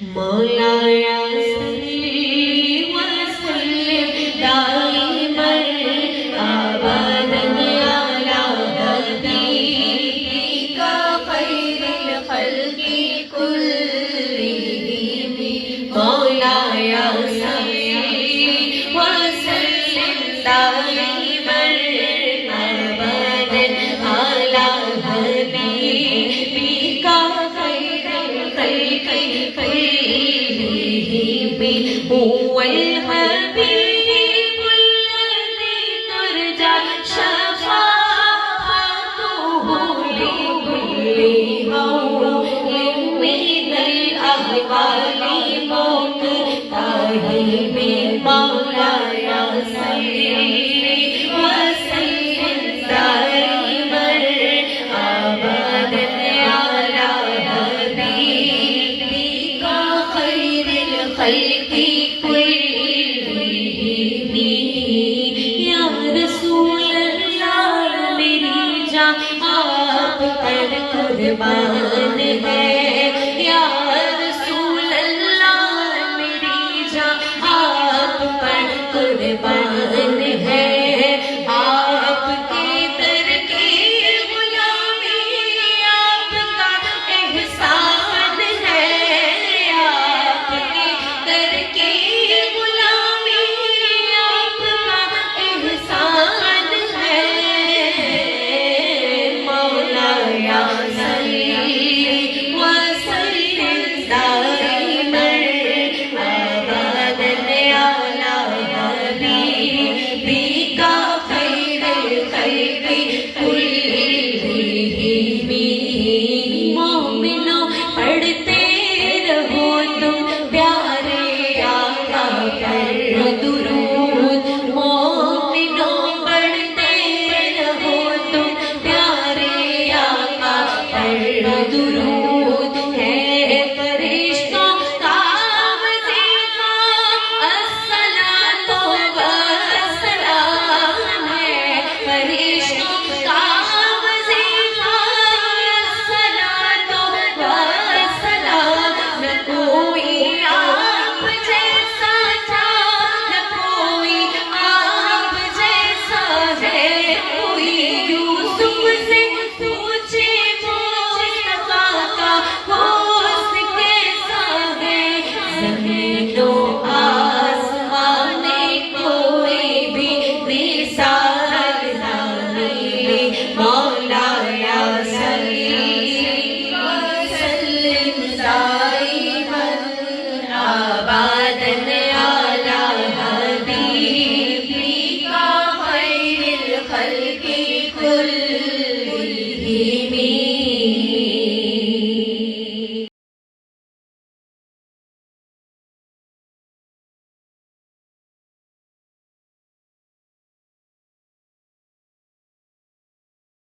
مولایا صلی وسلم دائما ابدا علی حبیبک خیر الخلق کلہم مولایا صلی وسلم دائما ابدا علی حبیبک خیر الخلق هو الحبيب الذي ترجى شفاعته لكل مولود من الأهوال مقتحم مولاي صل وسلم دائما أبدا على حبيبك خير الخلق